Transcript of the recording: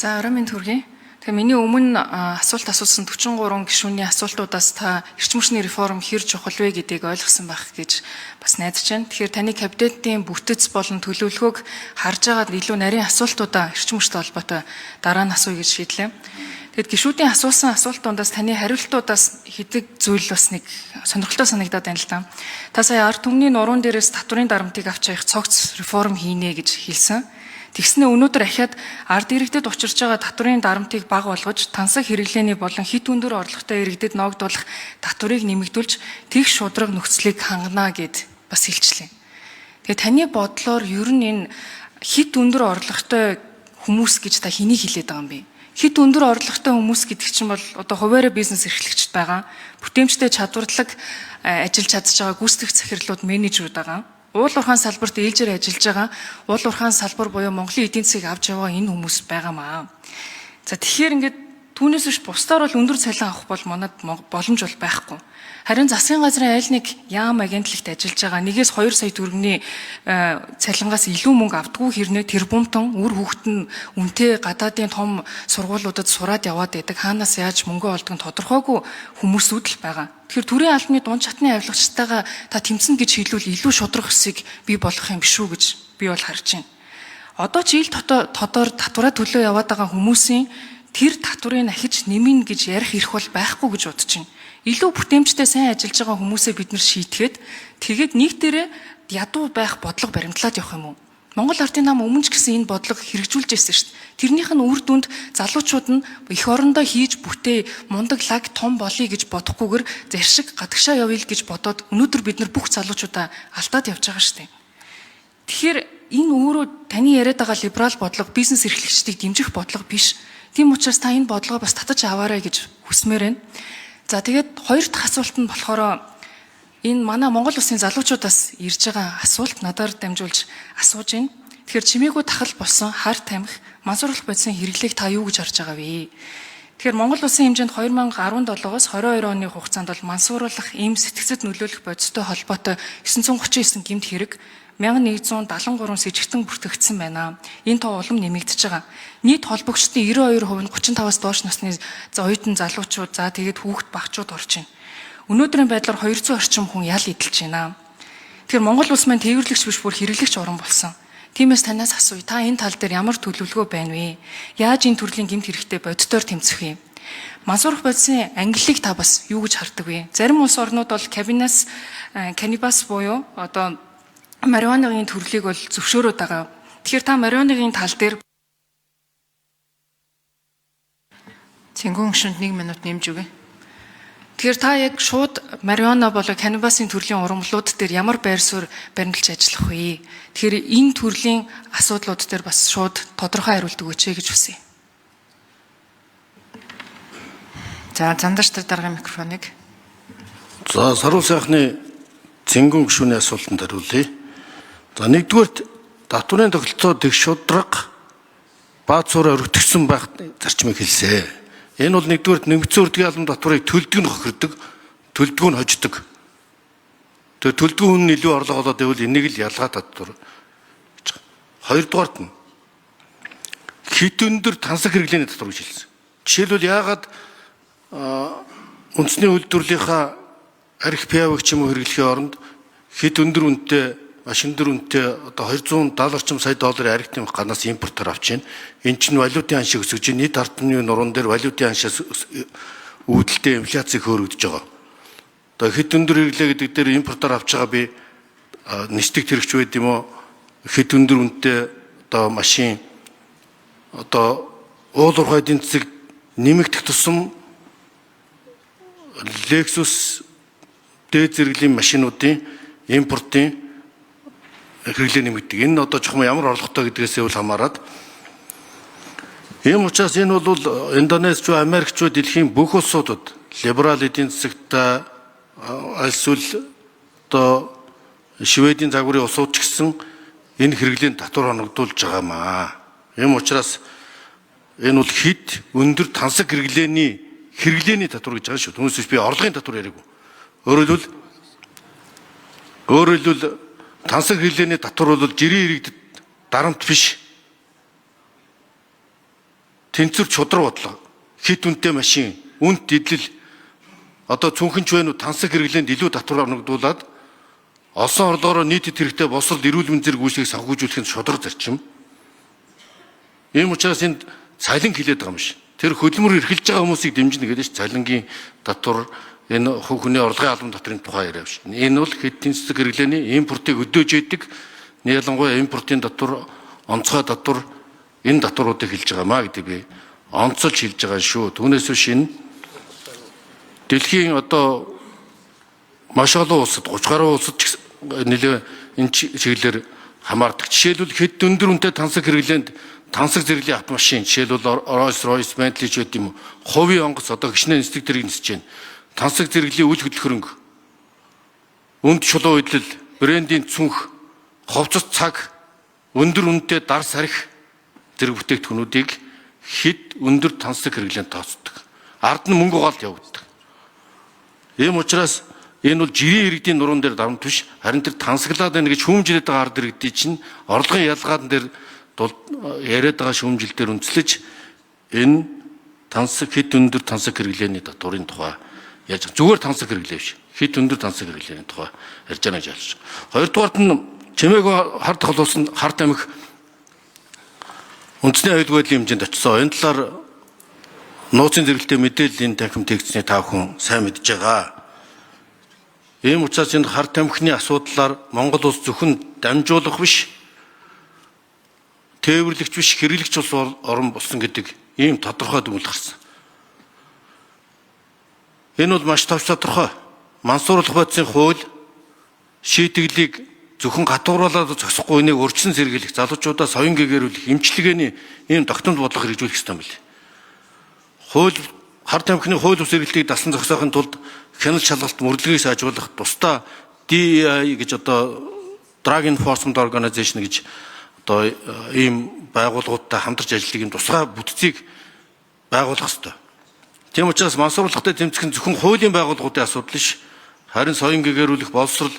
За орой минь төргий. Тэгээ миний өмнө асуулт асуусан 43 гишүүний асуултуудаас та эрчим хүчний реформ хэр чухал вэ гэдгийг ойлгосон байх гэж бас найдаж байна. Тэгэхээр таны кабинетийн бүтэц болон төлөвлөгөөг харж байгаад илүү нарийн асуултуудаа эрчим хүчтэй холбоотой дараа нь асууя гэж шийдлээ. Тэгэд гишүүдийн асуусан асуултуудаас таны хариултуудаас хэдэг зүйл бас нэг сонирхолтой санагдаад байна л да. Та сая ард түмний нуруунд дээрээс татврын дарамтыг авч явах цогц реформ хийнэ гэж хэлсэн. Тэгснэ өнөөдөр ахиад ард иргэдэд учирч байгаа татврын дарамтыг бага болгож, тансаг хэрэглээний болон хит өндөр орлоготой иргэдэд ногдуулах татврыг нэмэгдүүлж, тэгш шудраг нөхцөлийг хангана гэд бас хэлчлээ. Тэгээ таны бодлоор ер нь энэ хит өндөр орлоготой хүмүүс гэж та хэнийг хэлээд байгаа юм бэ? Хит өндөр орлоготой хүмүүс гэдэг чинь бол одоо хуваарь бизнес эрхлэгчд байгаа, бүтээмжтэй чадвартлаг ажиллаж чадж байгаа гүйцэтгэх захирлууд, менежерүүд байгаа. Уул уурхайн салбарт ээлжээр ажиллаж байгаа, уул уурхайн салбар буюу Монголын эдийн засгийг авч яваа энэ хүмүүс байгаамаа. За тэгэхээр ингээд түүнээс биш бусдаар бол өндөр цалин авах бол манад боломж бол байхгүй. Харин засгийн газрын аль нэг яам агентлагт ажиллаж байгаа нэгээс 2 сая төгрөгийн цалингаас илүү мөнгө авдаггүй хэрнээ тэр бумтан үр хүүхэд нь үнэтэй гадаадын том сургуулиудад сураад яваад байдаг. Хаанаас яаж мөнгө олдог нь тодорхойгүй хүмүүсүүд л байгаа. Тэгэхээр төрийн албаны дунд чатны авилгачтайгаа та тэмцэнэ гэж хэлвэл илүү шудрах хэсэг бий болох юм биш үү гэж би бол харж байна. Одоо ч ил тодор татвараа төлөө яваад байгаа хүмүүсийн тэр татврыг ахиж нэмнэ гэж ярих эрх бол байхгүй гэж бодож байна. Илүү бүтээмжтэй сайн ажиллаж байгаа хүмүүсээ бид нар шийтгээд тэгээд нийтээрээ ядуу байх бодлого баримтлаад явах юм уу? Монгол Ардын нам өмнө ч гэсэн энэ бодлого хэрэгжүүлж байсан шүү дээ. Тэрнийх нь үр дүнд залуучууд нь эх орондоо хийж бүтээ мундаг лаг том болъё гэж бодохгүйгээр заршиг гадагшаа явъя гэж бодоод өнөөдөр бид нар бүх залуучуудаа алдаад явж байгаа шүү дээ. Тэгэхээр энэ өөрөө таны яриад байгаа либерал бодлого бизнес эрхлэгчдийг дэмжих бодлого биш. Тийм учраас та энэ бодлогоо бас татаж аваарай гэж хүсмээр байна. За тэгээд хоёр дахь асуулт нь болохоор энэ манай Монгол улсын залуучуудаас ирж байгаа асуулт надаар дамжуулж асууж байна. Тэгэхээр чимээгүй тахал болсон хар тамхи мансууруулах бодисын хэрэглээг та юу гэж харж байгаа вэ? Тэгэхээр Монгол улсын хэмжээнд 2017-оос 22 оны хугацаанд бол мансууруулах эм сэтгцэд нөлөөлөх бодистой холбоотой 939 гэмт хэрэг 1173 с ижигтэн бүртгэгдсэн байна. Энэ тоо улам нэмэгдэж байгаа. Нийт холбогчдын 92% нь 35-аас доош насны оюутан залуучууд, за тэгээд хүүхэд багчууд орж байна. Өнөөдрийн байдлаар 200 орчим хүн ял эдэлж байна. Тэгэхээр Монгол улс маань тээвэрлэгч биш бүр хэрэглэгч орн болсон. Тиймээс танаас асууя, та энэ тал дээр ямар төлөвлөгөө байна вэ? Яаж энэ төрлийн гэмт хэрэгтэй боддоор тэмцэх вэ? Мансууруулах бодисын ангиллыг та бас юу гэж хардаг вэ? Зарим улс орнууд бол канибас буюу одоо марихуанын төрлийг бол зөвшөөрөөд байгаа. Тэгэхээр та марихуанын тал дээр Цэнгүүн гишүүнд 1 минут нэмж өгье. Тэгэхээр та яг шууд марихуана болон канибасын төрлийн урамлууд дээр ямар байр суурь баримталж ажиллах вэ? Тэгэхээр энэ төрлийн асуудлууд дээр бас шууд тодорхой хариулт өгөөч гэж хүсье. За зандаш тэр дараагийн микрофоныг. За саруул сайхны Цэнгүүн гишүүний асуултанд хариулъя. За нэгдүгээрт татврын тогтолцоо дэг шудраг баацуур өргөтгсөн байх зарчмыг хэлсэн. Энэ бол нэгдүгээрт нэмэгдсэн үрдгийн албан татварыг төлдөг нь хохирдог, төлдөг нь хождог. Тэгээ төлдөг хүн нь илүү орлого олоод байвал энийг л ялгаа татвар. Хоёрдугаарт нь хит өндөр тансаг хэрэглээний татвар гэж хэлсэн. Жишээлбэл яагаад үндэсний үйлдвэрлэлийнхаа арх пиавыг ч юм уу хэрэглэхийн оронд хит өндөр үнэтэй маш өндөр үнэтэй одоо $270 орчим сая долларын архитын ганаас импортоор авч байна. Энэ чинь валютын ханшийг өсгөж байна. Нийт ард түмний нуруунд дээр валютын ханшаас үүдэлтэй инфляцийг хөөргөдөж байгаа. Одоо хит өндөр хэрэглээ гэдэг дээр импортоор авч байгаа би нэстэг тэрэгч байд юм уу? Хит өндөр үнэтэй одоо машин одоо уул уурхай эдийн засаг нэмэгдэх тусам Lexus дээд зэрэглэлийн машинуудын импортын хэрэглээ нэмэгдэг. Энэ одоо жохом ямар орлоготой гэдгээсээ үл хамааран. Ийм учраас энэ бол Индонезич, Америкч, дэлхийн бүх улсуудад либерал эдийн засагт альсвал одоо Шведийн загварын улсууд ч гэсэн энэ хэрэглээнд татвар хоногдуулж байгаамаа. Ийм учраас энэ бол хит өндөр тансаг хэрэглээний татвар гэж байгаа шүү. Түүнээс би орлогын татвар яриаггүй. Өөрөөр хэлбэл тансаг хэрэглээний татвар бол жирийн иргэдэд дарамт биш. тэнцвэр чудраг бодлого, хит үнэтэй машин, үнэт идэл одоо цүнхэнч байна уу тансаг хэрэглээнд илүү татвар оногдуулаад олсон орлогоор нийтэд хэрэгтэй босрол эрүүл мэндийн зэрэг үйлчлэгийг санхүүжүүлэх нь шудраг зарчим. Ийм учраас энд цалин хилээд байгаа юм шиг. Тэр хөдөлмөр эрхэлж байгаа хүмүүсийг дэмжинэ гэдэг чинь цалингийн татвар энэ хувь хүний орлогын албан татврын тухай яриа биш. Энэ бол хэд тэнцвэр хэрэглээний импортыг өдөөж яадаг, ялангуяа импортын татвар, онцгой татвар энэ татваруудыг хэлж байгаамаа гэдэг би онцолж хэлж байгаа шүү. Түүнээс биш энэ дэлхийн одоо маш олон улсад 30 гаруй улсад нэлээ энэ чиглэлээр хамаардаг. Жишээлбэл хэд өндөр үнэтэй тансаг хэрэглээнд тансаг зэрэглэлийн автомашин жишээлбэл Rolls-Royce, Bentley ч гэдэг юм уу хувийн онгоц одоо гişнээ нислэг зэрэг нисэж байна. Тансаг зэрэглэлийн үйл хөдлөх хөрөнгө, үнд чулуу идэл, брендийн цүнх, ховцос цаг, өндөр үнэтэй дар сарих зэрэг бүтээгдэхүүнүүдийг хэд өндөр тансаг хэрэглээнд тооцдог. Ард нь мөнгө угаалт явагддаг. Ийм учраас энэ бол жирийн иргэдийн нуруунд дээр дарамт биш, харин тэр тансаглаад байна гэж шүүмжлээд байгаа ард иргэдийн чинь орлогын ялгаан дээр яриад байгаа шүүмжил дээр үндэслэж энэ тансаг хэд өндөр тансаг хэрэглээний татварын тухай яаж зүгээр тансаг хэрэглээ биш. Хэд өндөр тансаг хэрэглээний тухай ярьж байгаа гэж ойлгож байна. Хоёрдугаарт нь чимээгүй хард холуулсан харт амих үндэсний аюулгүй байдлын хэмжээнд очсон. Энэ талаар нууцын зэрэглэлтэй мэдээллийн танхим тэгцний та бүхэн сайн мэдж байгаа. Ийм учраас энэ харт амхны асуудлаар Монгол улс зөвхөн дамжуулах биш, тээвэрлэгч биш хэрэглэгч улс орн болсон гэдэг ийм тодорхой дүгнэлт гарсан. Энэ бол маш товч тодорхой. Мансууруулах бодисын хууль шийтгэлийг зөвхөн гатууруулаад зогсохгүй энийг урьдчилан сэргийлэх, залуучуудаа соён гэгэрүүлэх, эмчилгээний ийм тогтмол бодлого хэрэгжүүлэх ёстой юм билээ. Хууль харт амхны хууль бус эргэлтийг дасан зогсоохын тулд хяналт шалгалт мөрдлөгийг сайжруулах тусдаа DEI гэж одоо Drug Enforcement Organization гэж одоо ийм байгууллагуудтай хамтарч ажилладаг юм тусгай бүтцийг байгуулах ёстой. Тийм учраас мансууруулахтай тэмцэх нь зөвхөн хуулийн байгууллагуудын асуудал биш, харин соён гэгэрүүлэх, боловсрол